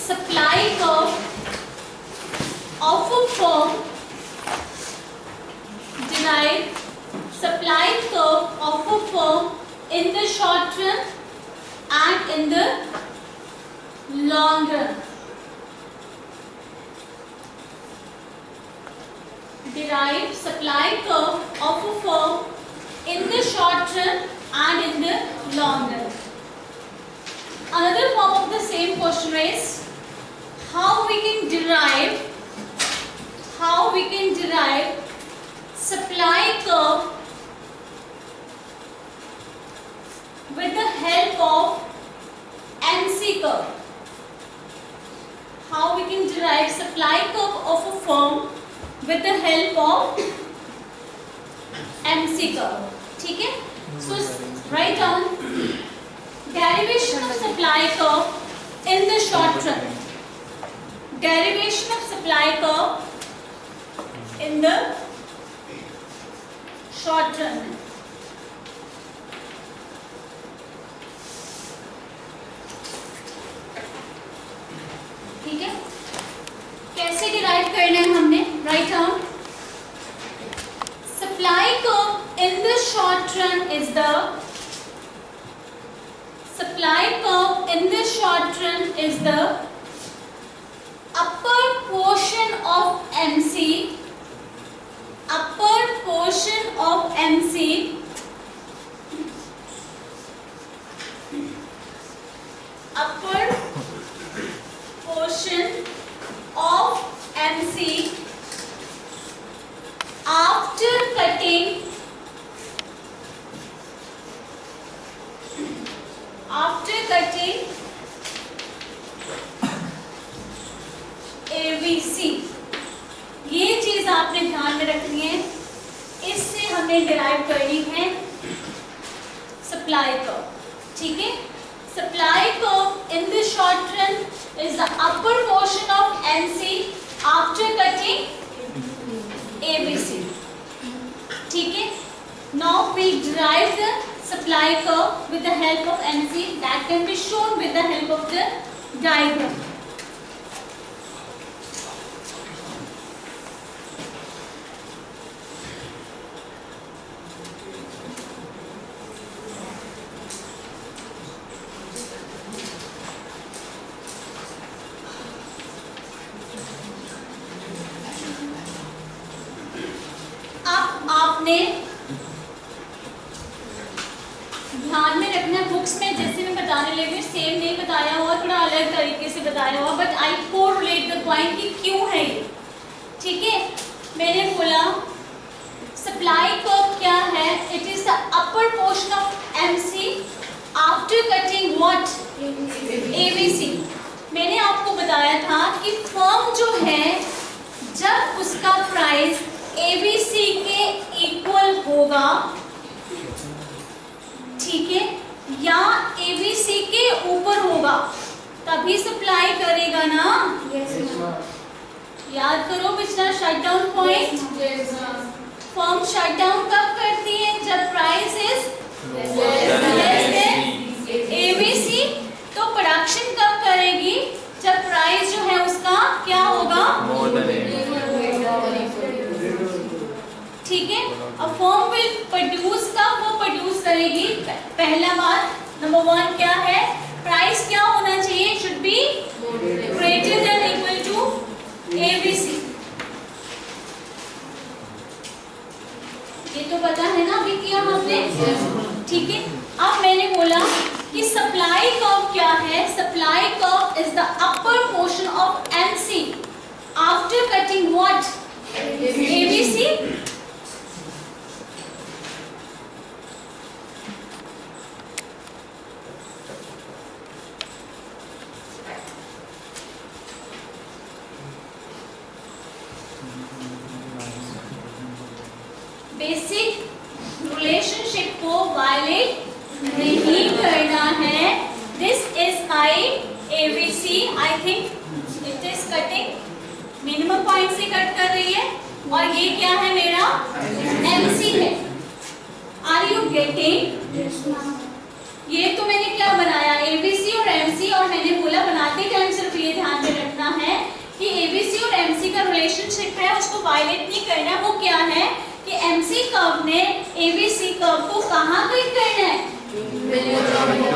supply curve of a firm, derive supply curve of a firm in the short run and in the long run. Derive supply curve of a firm in the short run and in the long run. Another form of the same question is how we can derive supply curve with the help of MC curve. How we can derive supply curve of a firm with the help of MC curve. ठीक है? So write down derivation of supply curve in the short run. Derivation of supply curve in the short run. ठीक है? कैसे derive करना है हमने? Write down supply curve in the short run is the supply curve in the short run is the upper portion of MC, upper portion of MC upper portion of MC after cutting ABC. ये चीज आपने ध्यान में रखनी है, इससे हमने derive करनी है सप्लाई कर्व. ठीक है? Supply curve in the short run is the upper portion of MC after cutting ABC. ठीक है? Now we derive the supply curve with the help of MC. That can be shown with the help of the diagram. आपने ध्यान में रखना, books में जैसे मैं बताने लगी सेम नहीं बताया हुआ, थोड़ा अलग तरीके से बताया हुआ, but I correlate the point कि क्यों है ये. ठीक है? मैंने बोला सप्लाई कर्व क्या है? It is the upper portion of MC after cutting what? ABC. मैंने आपको बताया था कि फर्म जो है जब उसका प्राइस ABC के इक्वल होगा, ठीक है, या ABC के ऊपर होगा, तभी सप्लाई करेगा ना. याद करो पिछला शटडाउन पॉइंट. फर्म शटडाउन कब करती है? जब price is less than ABC. तो प्रोडक्शन कब करेगी? जब प्राइस जो है उसका क्या होगा? ठीक है? अब फर्म विल प्रोड्यूस का वो प्रोड्यूस करेगी. पहला बात नंबर 1 क्या है? प्राइस क्या होना चाहिए? Should be greater than equal to ABC. ये तो पता है ना, अभी किया हमने. ठीक है? अब मैंने बोला कि सप्लाई कर्व क्या है? Supply curve is the upper portion of MC after cutting what? ABC. Basic relationship को वायलेट नहीं करना है. This is my ABC. I think it is cutting minimum point से कट कर रही है, और ये क्या है? मेरा MC है. Are you getting? ये तो मैंने क्या बनाया? ABC और MC, और मैंने बोला बनाते टाइम सिर्फ ये ध्यान उसको वायलेट नहीं करना है। वो क्या है कि एमसी कर्व ने एबीसी कर्व को कहाँ कट करना है?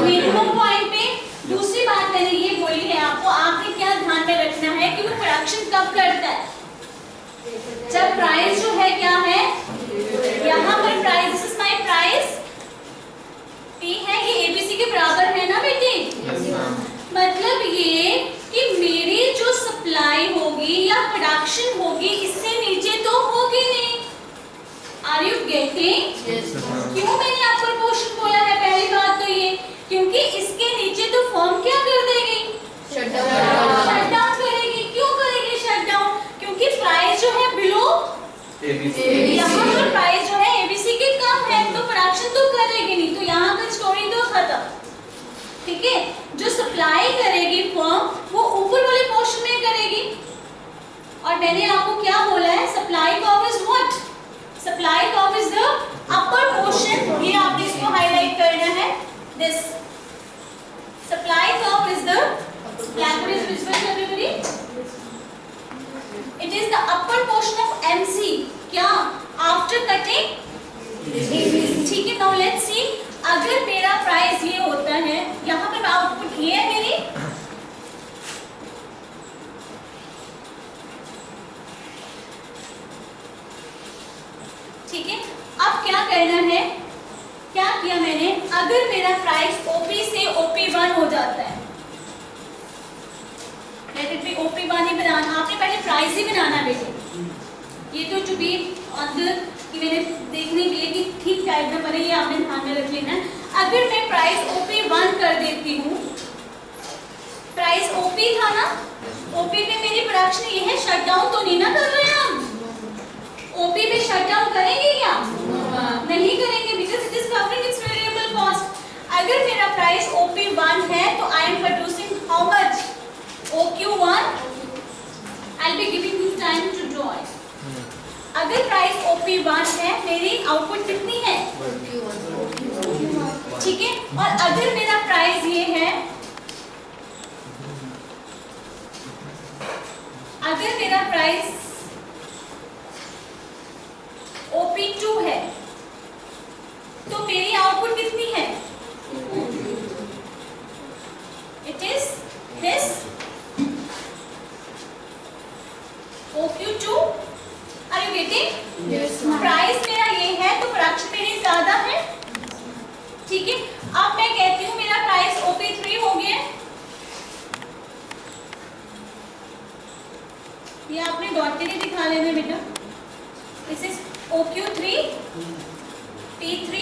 मिनिमम पॉइंट पे। दूसरी बात मैंने ये बोली है आपको, आपने क्या ध्यान में रखना है कि वो प्रोडक्शन कब करता है? जब प्राइस जो है क्या है, यहाँ पर price, this is my price P है, ये एबीसी के बराबर है ना बेटे? मतलब ये कि मेरी जो सप्लाई होगी या प्रोडक्शन होगी इससे नीचे तो होगी नहीं। Are you getting? क्यों मैंने अपर पोर्शन बोला है? पहली बात तो ये क्योंकि इसके नीचे तो फर्म क्या कर देगी? शटडाउन करेगी। क्यों करेगी शटडाउन? क्योंकि प्राइस जो है बिलो एबीसी, यहाँ पर प्राइस जो है एबीसी के कम है, तो प्रोडक्शन तो करेगी नहीं, तो यहाँ का स्टोरी तो खत्म। ठीक है, जो सप्लाई करेगी फर्म वो ऊपर वाले पोर्शन में करेगी। और मैंने आपको क्या बोला है? Supply curve is what? Supply curve is the upper portion. ये आपने इसको हाईलाइट करना है। This supply curve is the blackboard is visible to everybody? It is the upper portion of MC. क्या? After cutting ABC. ठीक है, now let's see. अगर मेरा प्राइस ये होता है, यहाँ पर आउटपुट ये है मेरी, ठीक है। अब क्या करना है? क्या किया मैंने? अगर मेरा प्राइस ओपी से OP1 हो जाता है, लेट इट बी OP1 ही बनाना, आपने पहले प्राइस ही बनाना बेटे। ये तो जो भी अंदर कि मैंने देखने के लिए कि ठीक डायग्राम बने, ये आपने ध्यान में रख लेना है। अगर मैं प्राइस OP1 कर देती हूँ, प्राइस OP था ना, OP पे मेरी प्रोडक्शन ये है, शटडाउन तो नहीं ना कर रहे हैं हम? OP पे शटडाउन करेंगे क्या? नहीं करेंगे, because it is covering it's variable cost. अगर मेरा प्राइस OP1 है तो I am producing how much? OQ1, I'll be giving you time to draw it. अगर प्राइस OP1 है, मेरी आउटपुट कितनी है? ठीक है, और अगर मेरा प्राइस ये है, अगर मेरा प्राइस OP2 है, तो मेरी आउटपुट कितनी है? It is this OQ2। Are you getting? Yes, price मेरा ये है तो प्रोडक्शन मेरी ज्यादा है। ठीक है, अब मैं कहती हूँ मेरा प्राइस OP3 हो गया। ये आपने डॉट के लिए दिखा लेना बेटा। This is OQ3 P3।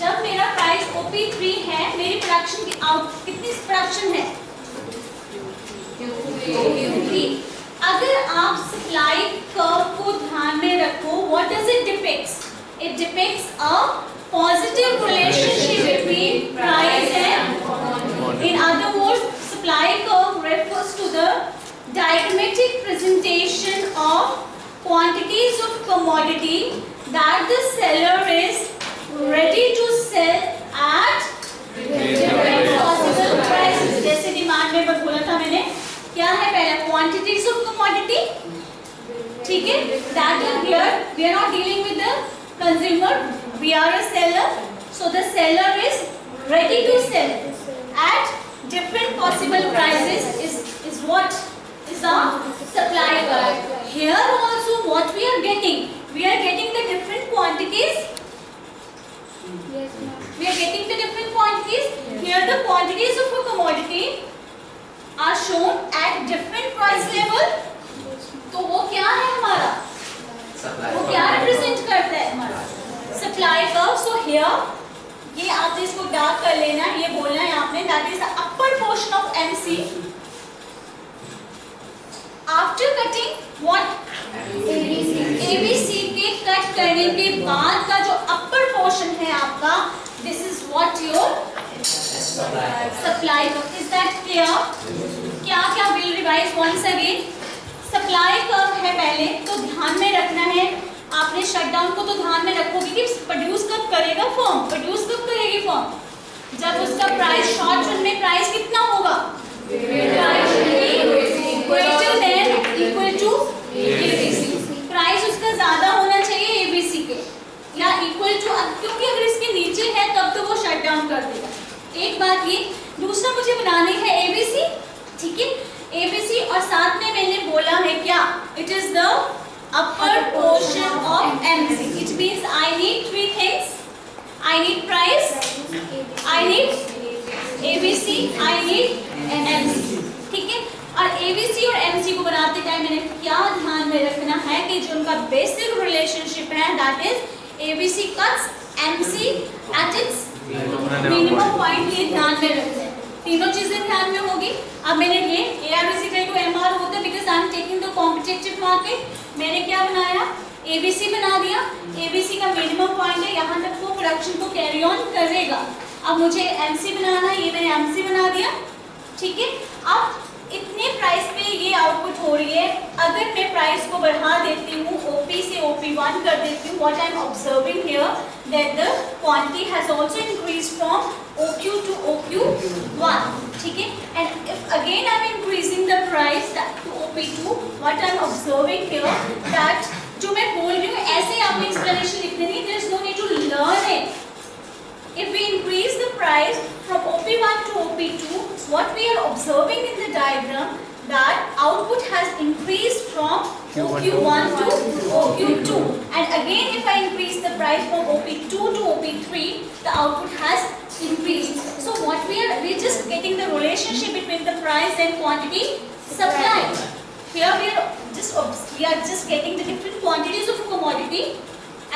जब मेरा प्राइस OP3 है, मेरी प्रोडक्शन की कितनी प्रोडक्शन है? OQ3। अगर आप सप्लाई कर्व को ध्यान में रखो, what does it depicts? It depicts a positive relationship between price and, in other words, supply curve refers to the diagrammatic presentation of quantities of commodity that the seller is ready to sell at different possible prices। जैसे demand में बोला था मैंने, क्या है पहला? Quantities of commodity. ठीक है, that is here we are not dealing with the consumer, we are a seller, so the seller is ready to sell at different possible prices is what is the supply curve. Here also what we are getting the different quantities. Yes, ma'am. We are getting the different quantities. Yes. Here the quantities of a commodity are shown at different price level. तो वो क्या है हमारा? वो क्या represent करता है हमारा? Supply curve. So here ये आपने इसको डार्क कर लेना, ये बोलना है आपने, that is the upper portion of MC. After cutting what? ABC के कट करने के बाद का जो upper portion है आपका, this is what your supply curve. Is that clear? क्या क्या will revise once again. Supply curve है पहले, तो ध्यान में रखना है आपने, शटडाउन को तो ध्यान में रखोगे कि प्रोड्यूस कब करेगा फर्म, प्रोड्यूस कब करेगी फर्म? जब उसका प्राइस शॉर्ट रन में प्राइस कितना होगा? ग्रेटर देन बात ये, दूसरा मुझे बनानी है ABC, ठीक है, ABC, और साथ में मैंने बोला है क्या, it is the upper portion of MC. It means I need three things, I need price, I need ABC, I need MC, ठीक है. और ABC और MC को बनाते टाइम मैंने क्या ध्यान में रखना है कि जो उनका बेसिक रिलेशनशिप है that is ABC cuts MC at its minimum point, ये ध्यान में रखते हैं. तीनों चीजें ध्यान में होगी. अब मैंने ये AR is equal to MR होता है because I am taking the competitive market. मैंने क्या बनाया, ABC बना दिया. ABC का मिनिमम पॉइंट है, यहाँ तक वो प्रोडक्शन को कैरी ऑन करेगा. अब मुझे MC बनाना है, ये मैंने MC बना दिया, ठीक है. अब इतने प्राइस पे ये आउटपुट हो रही है. अगर मैं प्राइस को बढ़ा देती हूँ, OP से OP1 कर देती हूँ, what I am observing here that the quantity has also increased from OQ to OQ1, ठीक है. And if again I am increasing the price to OP2, what I am observing here that जो मैं बोल रही हूँ ऐसे आपने explanation लिखनी नहीं, there is no need to learn it. If we increase the price from OP1 to OP2, what we are observing in the diagram that output has increased from OQ1 to OQ2, and again if I increase the price from OP2 to OP3, the output has increased. So what we are just getting the relationship between the price and quantity supplied. Here we are just getting the different quantities of a commodity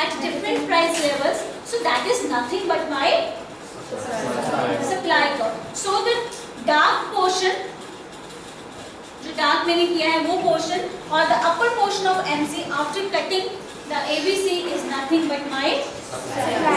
at different price levels, so that is nothing but my supply curve. So the dark portion, जो dark मैंने किया है वो portion, और the upper portion of MC after cutting the ABC is nothing but my supply